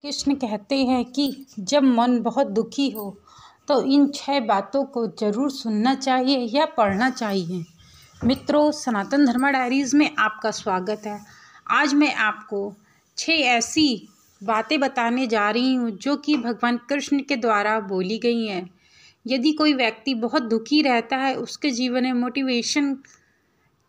कृष्ण कहते हैं कि जब मन बहुत दुखी हो तो इन 6 बातों को ज़रूर सुनना चाहिए या पढ़ना चाहिए। मित्रों, सनातन धर्मा डायरीज़ में आपका स्वागत है। आज मैं आपको 6 ऐसी बातें बताने जा रही हूँ जो कि भगवान कृष्ण के द्वारा बोली गई हैं। यदि कोई व्यक्ति बहुत दुखी रहता है, उसके जीवन में मोटिवेशन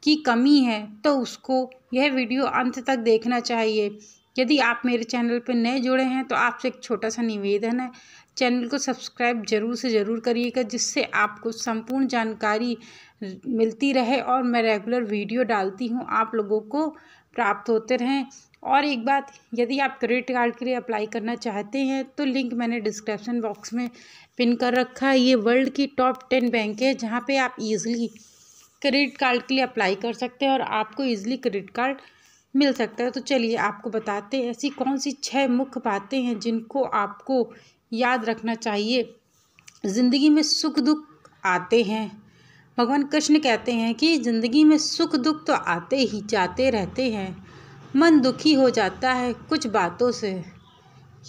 की कमी है, तो उसको यह वीडियो अंत तक देखना चाहिए। यदि आप मेरे चैनल पर नए जुड़े हैं तो आपसे एक छोटा सा निवेदन है, चैनल को सब्सक्राइब ज़रूर से ज़रूर करिएगा, जिससे आपको संपूर्ण जानकारी मिलती रहे और मैं रेगुलर वीडियो डालती हूँ आप लोगों को प्राप्त होते रहें। और एक बात, यदि आप क्रेडिट कार्ड के लिए अप्लाई करना चाहते हैं तो लिंक मैंने डिस्क्रिप्शन बॉक्स में पिन कर रखा है। ये वर्ल्ड की टॉप 10 बैंक है जहाँ पे आप ईज़िली क्रेडिट कार्ड के लिए अप्लाई कर सकते हैं और आपको ईज़िली क्रेडिट कार्ड मिल सकता है। तो चलिए आपको बताते हैं ऐसी कौन सी 6 मुख्य बातें हैं जिनको आपको याद रखना चाहिए। ज़िंदगी में सुख दुख आते हैं। भगवान कृष्ण कहते हैं कि ज़िंदगी में सुख दुख तो आते ही जाते रहते हैं। मन दुखी हो जाता है कुछ बातों से।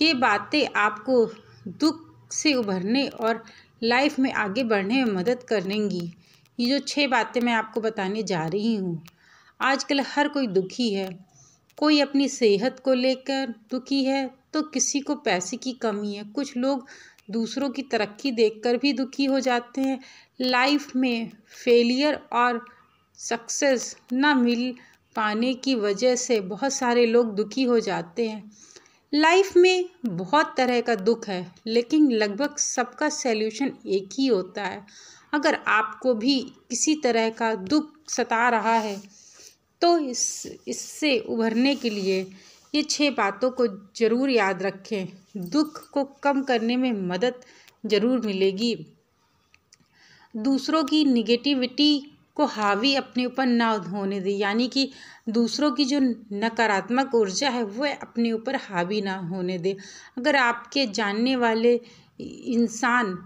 ये बातें आपको दुख से उभरने और लाइफ में आगे बढ़ने में मदद करेंगी। ये जो 6 बातें मैं आपको बताने जा रही हूँ। आजकल हर कोई दुखी है। कोई अपनी सेहत को लेकर दुखी है तो किसी को पैसे की कमी है। कुछ लोग दूसरों की तरक्की देखकर भी दुखी हो जाते हैं। लाइफ में फेलियर और सक्सेस ना मिल पाने की वजह से बहुत सारे लोग दुखी हो जाते हैं। लाइफ में बहुत तरह का दुख है, लेकिन लगभग सबका सैल्यूशन एक ही होता है। अगर आपको भी किसी तरह का दुख सता रहा है तो इससे उभरने के लिए ये 6 बातों को ज़रूर याद रखें। दुख को कम करने में मदद ज़रूर मिलेगी। दूसरों की निगेटिविटी को हावी अपने ऊपर ना होने दें, यानी कि दूसरों की जो नकारात्मक ऊर्जा है वह अपने ऊपर हावी ना होने दें। अगर आपके जानने वाले इंसान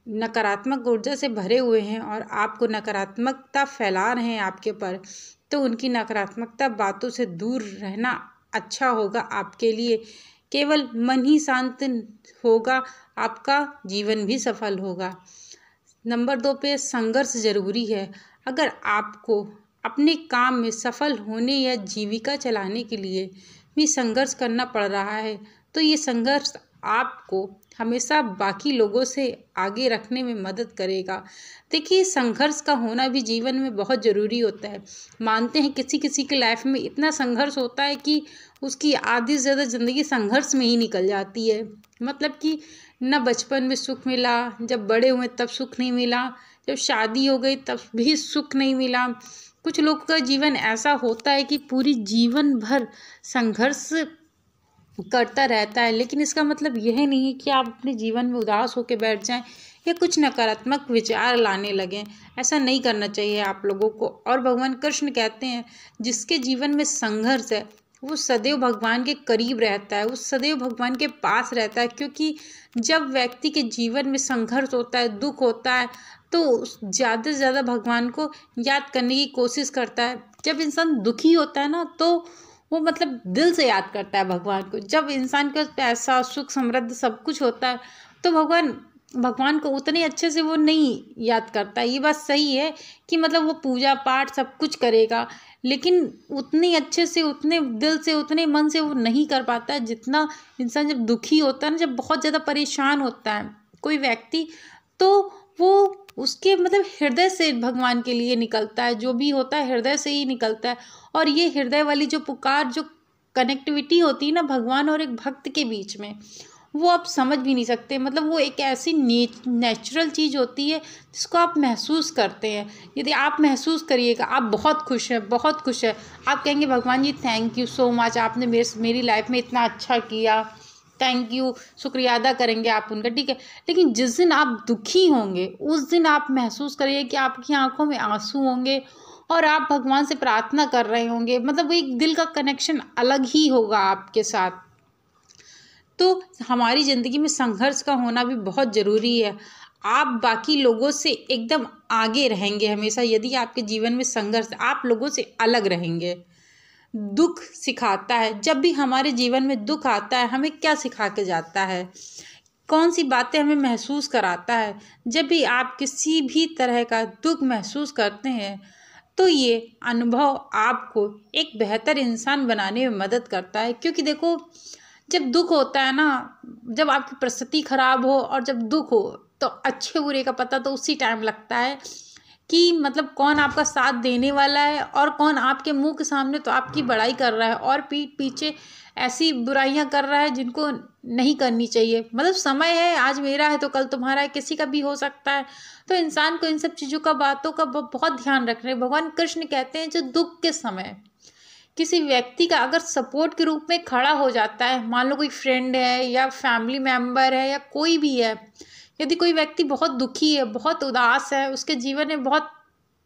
नकारात्मक ऊर्जा से भरे हुए हैं और आपको नकारात्मकता फैला रहे हैं आपके पर, तो उनकी नकारात्मकता बातों से दूर रहना अच्छा होगा आपके लिए। केवल मन ही शांत होगा, आपका जीवन भी सफल होगा। नंबर 2 पे संघर्ष ज़रूरी है। अगर आपको अपने काम में सफल होने या जीविका चलाने के लिए भी संघर्ष करना पड़ रहा है, तो ये संघर्ष आपको हमेशा बाकी लोगों से आगे रखने में मदद करेगा। देखिए, संघर्ष का होना भी जीवन में बहुत ज़रूरी होता है। मानते हैं किसी किसी की लाइफ में इतना संघर्ष होता है कि उसकी आधी से ज़्यादा ज़िंदगी संघर्ष में ही निकल जाती है। मतलब कि न बचपन में सुख मिला, जब बड़े हुए तब सुख नहीं मिला, जब शादी हो गई तब भी सुख नहीं मिला। कुछ लोग का जीवन ऐसा होता है कि पूरी जीवन भर संघर्ष करता रहता है, लेकिन इसका मतलब यह नहीं है कि आप अपने जीवन में उदास होकर बैठ जाएं या कुछ नकारात्मक विचार लाने लगें। ऐसा नहीं करना चाहिए आप लोगों को। और भगवान कृष्ण कहते हैं जिसके जीवन में संघर्ष है वो सदैव भगवान के करीब रहता है, वो सदैव भगवान के पास रहता है। क्योंकि जब व्यक्ति के जीवन में संघर्ष होता है, दुख होता है, तो ज़्यादा से ज़्यादा भगवान को याद करने की कोशिश करता है। जब इंसान दुखी होता है ना, तो वो मतलब दिल से याद करता है भगवान को। जब इंसान के पास पैसा, सुख, समृद्धि सब कुछ होता है तो भगवान को उतने अच्छे से वो नहीं याद करता। ये बात सही है कि मतलब वो पूजा पाठ सब कुछ करेगा, लेकिन उतनी अच्छे से, उतने दिल से, उतने मन से वो नहीं कर पाता है जितना इंसान जब दुखी होता है ना, जब बहुत ज़्यादा परेशान होता है कोई व्यक्ति, तो वो उसके मतलब हृदय से भगवान के लिए निकलता है। जो भी होता है हृदय से ही निकलता है। और ये हृदय वाली जो पुकार, जो कनेक्टिविटी होती है ना भगवान और एक भक्त के बीच में, वो आप समझ भी नहीं सकते। मतलब वो एक ऐसी नेचुरल चीज़ होती है जिसको आप महसूस करते हैं। यदि आप महसूस करिएगा, आप बहुत खुश हैं, बहुत खुश है, आप कहेंगे भगवान जी थैंक यू सो मच, आपने मेरी लाइफ में इतना अच्छा किया, थैंक यू, शुक्रिया अदा करेंगे आप उनका, ठीक है। लेकिन जिस दिन आप दुखी होंगे उस दिन आप महसूस करिए कि आपकी आंखों में आंसू होंगे और आप भगवान से प्रार्थना कर रहे होंगे। मतलब वो एक दिल का कनेक्शन अलग ही होगा आपके साथ। तो हमारी ज़िंदगी में संघर्ष का होना भी बहुत ज़रूरी है। आप बाकी लोगों से एकदम आगे रहेंगे हमेशा। यदि आपके जीवन में संघर्ष, आप लोगों से अलग रहेंगे। दुख सिखाता है, जब भी हमारे जीवन में दुख आता है हमें क्या सिखा के जाता है, कौन सी बातें हमें महसूस कराता है। जब भी आप किसी भी तरह का दुख महसूस करते हैं तो ये अनुभव आपको एक बेहतर इंसान बनाने में मदद करता है। क्योंकि देखो, जब दुख होता है ना, जब आपकी परिस्थिति खराब हो और जब दुख हो तो अच्छे बुरे का पता तो उसी टाइम लगता है कि मतलब कौन आपका साथ देने वाला है और कौन आपके मुंह के सामने तो आपकी बड़ाई कर रहा है और पीठ पीछे ऐसी बुराइयां कर रहा है जिनको नहीं करनी चाहिए। मतलब समय है, आज मेरा है तो कल तुम्हारा है, किसी का भी हो सकता है। तो इंसान को इन सब चीज़ों का, बातों का बहुत ध्यान रखना है। भगवान कृष्ण कहते हैं जो दुख के समय किसी व्यक्ति का अगर सपोर्ट के रूप में खड़ा हो जाता है, मान लो कोई फ्रेंड है या फैमिली मेम्बर है या कोई भी है, यदि कोई व्यक्ति बहुत दुखी है, बहुत उदास है, उसके जीवन में बहुत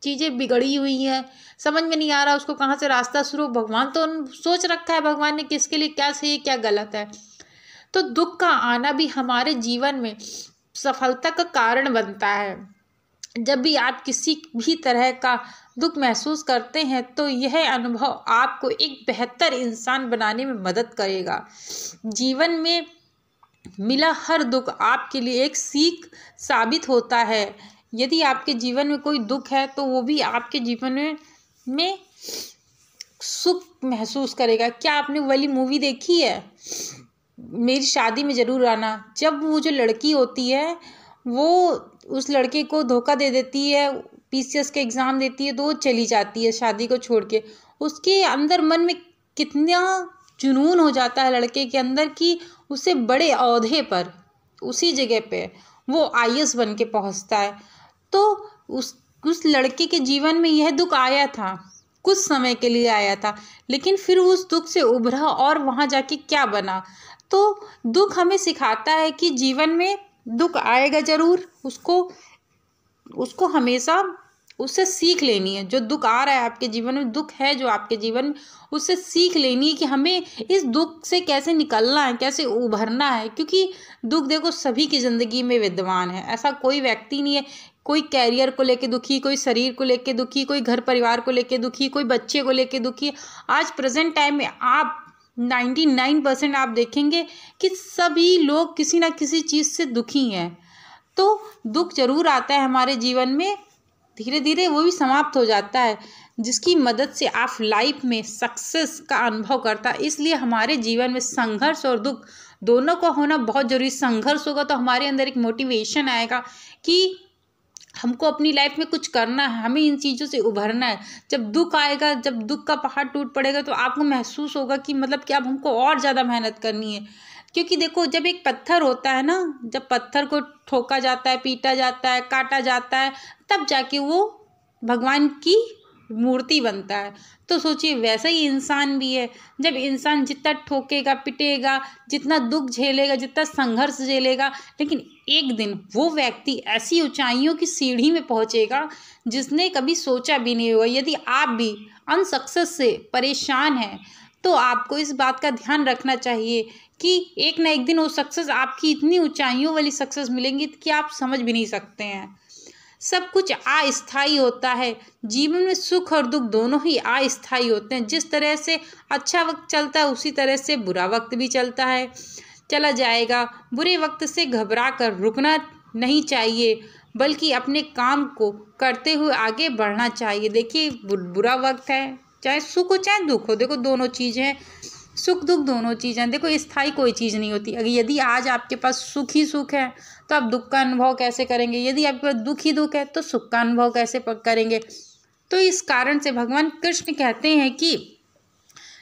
चीज़ें बिगड़ी हुई हैं, समझ में नहीं आ रहा उसको कहाँ से रास्ता शुरू, भगवान तो सोच रखा है भगवान ने किसके लिए क्या सही क्या गलत है। तो दुख का आना भी हमारे जीवन में सफलता का कारण बनता है। जब भी आप किसी भी तरह का दुख महसूस करते हैं तो यह अनुभव आपको एक बेहतर इंसान बनाने में मदद करेगा। जीवन में मिला हर दुख आपके लिए एक सीख साबित होता है। यदि आपके जीवन में कोई दुख है तो वो भी आपके जीवन में सुख महसूस करेगा। क्या आपने वाली मूवी देखी है, मेरी शादी में ज़रूर आना? जब वो जो लड़की होती है वो उस लड़के को धोखा दे देती है, पीसीएस के एग्ज़ाम देती है तो वो चली जाती है शादी को छोड़ के। उसके अंदर मन में कितना जुनून हो जाता है लड़के के अंदर कि उसे बड़े ओहदे पर, उसी जगह पे वो आईएएस बन के पहुँचता है। तो उस लड़के के जीवन में यह दुख आया था, कुछ समय के लिए आया था, लेकिन फिर उस दुख से उभरा और वहाँ जाके क्या बना। तो दुख हमें सिखाता है कि जीवन में दुख आएगा ज़रूर, उसको हमेशा उससे सीख लेनी है। जो दुख आ रहा है आपके जीवन में, दुख है जो आपके जीवन में, उससे सीख लेनी है कि हमें इस दुख से कैसे निकलना है, कैसे उभरना है। क्योंकि दुख देखो सभी की ज़िंदगी में विद्यमान है, ऐसा कोई व्यक्ति नहीं है। कोई कैरियर को लेके दुखी, कोई शरीर को लेके दुखी, कोई घर परिवार को लेके दुखी, कोई बच्चे को लेके दुखी। आज प्रेजेंट टाइम में आप 99% आप देखेंगे कि सभी लोग किसी ना किसी चीज़ से दुखी हैं। तो दुख जरूर आता है हमारे जीवन में, धीरे धीरे वो भी समाप्त हो जाता है, जिसकी मदद से आप लाइफ में सक्सेस का अनुभव करता है। इसलिए हमारे जीवन में संघर्ष और दुख दोनों का होना बहुत जरूरी। संघर्ष होगा तो हमारे अंदर एक मोटिवेशन आएगा कि हमको अपनी लाइफ में कुछ करना है, हमें इन चीज़ों से उभरना है। जब दुख आएगा, जब दुख का पहाड़ टूट पड़ेगा तो आपको महसूस होगा कि मतलब कि अब हमको और ज़्यादा मेहनत करनी है। क्योंकि देखो, जब एक पत्थर होता है ना, जब पत्थर को ठोका जाता है, पीटा जाता है, काटा जाता है, तब जाके वो भगवान की मूर्ति बनता है। तो सोचिए वैसा ही इंसान भी है। जब इंसान जितना ठोकेगा, पिटेगा, जितना दुख झेलेगा, जितना संघर्ष झेलेगा, लेकिन एक दिन वो व्यक्ति ऐसी ऊंचाइयों की सीढ़ी में पहुंचेगा जिसने कभी सोचा भी नहीं होगा। यदि आप भी अनसक्सेस से परेशान हैं तो आपको इस बात का ध्यान रखना चाहिए कि एक ना एक दिन वो सक्सेस, आपकी इतनी ऊंचाइयों वाली सक्सेस मिलेंगी कि आप समझ भी नहीं सकते हैं। सब कुछ अस्थायी होता है, जीवन में सुख और दुख दोनों ही अस्थायी होते हैं। जिस तरह से अच्छा वक्त चलता है उसी तरह से बुरा वक्त भी चलता है, चला जाएगा। बुरे वक्त से घबरा कर रुकना नहीं चाहिए, बल्कि अपने काम को करते हुए आगे बढ़ना चाहिए। देखिए, बुरा वक्त है, चाहे सुख हो चाहे दुख हो, देखो दोनों चीज़ें हैं, सुख दुख दोनों चीज़ें। देखो स्थायी कोई चीज़ नहीं होती। अगर यदि आज आपके पास सुख ही सुख है तो आप दुख का अनुभव कैसे करेंगे? यदि आपके पास दुख ही दुख है तो सुख का अनुभव कैसे करेंगे? तो इस कारण से भगवान कृष्ण कहते हैं कि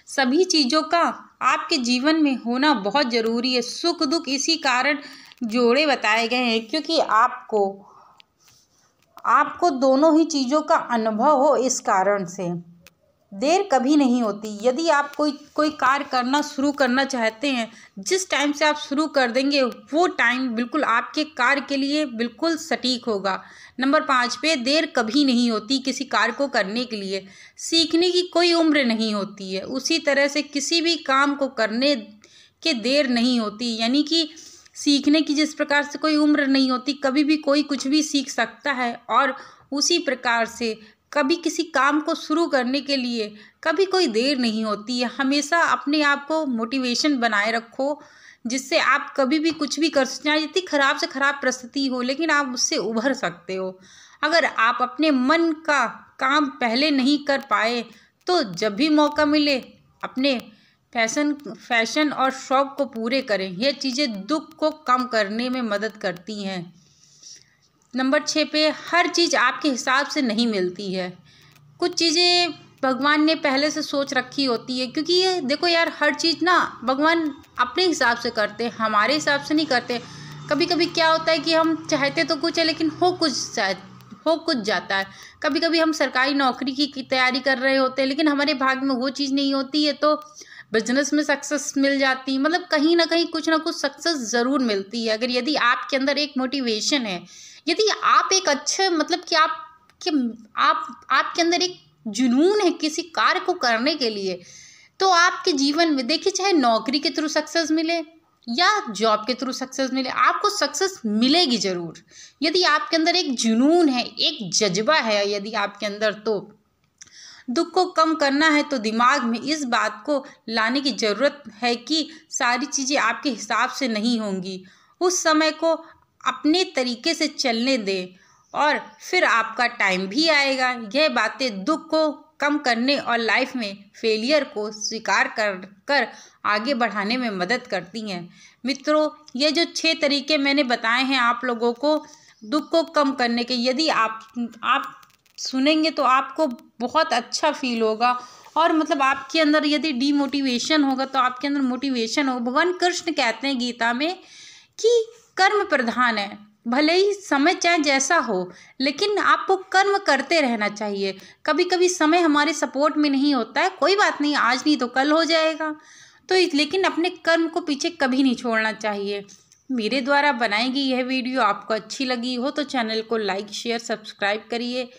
सभी चीज़ों का आपके जीवन में होना बहुत ज़रूरी है। सुख दुख इसी कारण जोड़े बताए गए हैं क्योंकि आपको दोनों ही चीज़ों का अनुभव हो। इस कारण से देर कभी नहीं होती। यदि आप कोई कार्य करना शुरू करना चाहते हैं, जिस टाइम से आप शुरू कर देंगे वो टाइम बिल्कुल आपके कार्य के लिए बिल्कुल सटीक होगा। नंबर 5 पे, देर कभी नहीं होती किसी कार्य को करने के लिए। सीखने की कोई उम्र नहीं होती है, उसी तरह से किसी भी काम को करने के देर नहीं होती। यानी कि सीखने की जिस प्रकार से कोई उम्र नहीं होती, कभी भी कोई कुछ भी सीख सकता है, और उसी प्रकार से कभी किसी काम को शुरू करने के लिए कभी कोई देर नहीं होती है। हमेशा अपने आप को मोटिवेशन बनाए रखो, जिससे आप कभी भी कुछ भी कर सकते हैं। जितनी खराब से खराब परिस्थिति हो, लेकिन आप उससे उभर सकते हो। अगर आप अपने मन का काम पहले नहीं कर पाए तो जब भी मौका मिले अपने फैशन और शौक को पूरे करें। यह चीज़ें दुख को कम करने में मदद करती हैं। नंबर 6 पे, हर चीज़ आपके हिसाब से नहीं मिलती है। कुछ चीज़ें भगवान ने पहले से सोच रखी होती है, क्योंकि ये देखो यार, हर चीज़ ना भगवान अपने हिसाब से करते हैं, हमारे हिसाब से नहीं करते। कभी कभी क्या होता है कि हम चाहते तो कुछ है लेकिन हो कुछ जाता है। कभी कभी हम सरकारी नौकरी की तैयारी कर रहे होते हैं लेकिन हमारे भाग्य में वो चीज़ नहीं होती है, तो बिजनेस में सक्सेस मिल जाती। मतलब कहीं ना कहीं कुछ ना कुछ सक्सेस ज़रूर मिलती है। अगर यदि आपके अंदर एक मोटिवेशन है, यदि आप एक अच्छे मतलब कि आपके अंदर एक जुनून है किसी कार्य को करने के लिए, तो आपके जीवन में देखिए, चाहे नौकरी के थ्रू सक्सेस मिले या जॉब के थ्रू सक्सेस मिले, आपको सक्सेस मिलेगी ज़रूर। यदि आपके अंदर एक जुनून है, एक जज्बा है यदि आपके अंदर, तो दुख को कम करना है तो दिमाग में इस बात को लाने की ज़रूरत है कि सारी चीज़ें आपके हिसाब से नहीं होंगी। उस समय को अपने तरीके से चलने दें और फिर आपका टाइम भी आएगा। यह बातें दुख को कम करने और लाइफ में फेलियर को स्वीकार कर आगे बढ़ाने में मदद करती हैं। मित्रों, ये जो 6 तरीके मैंने बताए हैं आप लोगों को दुख को कम करने के, यदि आप सुनेंगे तो आपको बहुत अच्छा फील होगा। और मतलब आपके अंदर यदि डीमोटिवेशन होगा तो आपके अंदर मोटिवेशन होगा। भगवान कृष्ण कहते हैं गीता में कि कर्म प्रधान है। भले ही समय चाहे जैसा हो, लेकिन आपको कर्म करते रहना चाहिए। कभी कभी समय हमारे सपोर्ट में नहीं होता है, कोई बात नहीं, आज नहीं तो कल हो जाएगा। तो लेकिन अपने कर्म को पीछे कभी नहीं छोड़ना चाहिए। मेरे द्वारा बनाई गई यह वीडियो आपको अच्छी लगी हो तो चैनल को लाइक, शेयर, सब्सक्राइब करिए।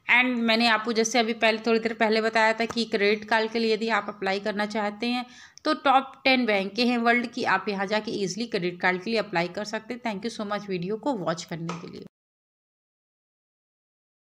एंड मैंने आपको जैसे अभी थोड़ी देर पहले बताया था कि क्रेडिट कार्ड के लिए यदि आप अप्लाई करना चाहते हैं तो टॉप 10 बैंकें हैं वर्ल्ड की, आप यहां जाके इजीली क्रेडिट कार्ड के लिए अप्लाई कर सकते हैं। Thank you so much video को वॉच करने के लिए।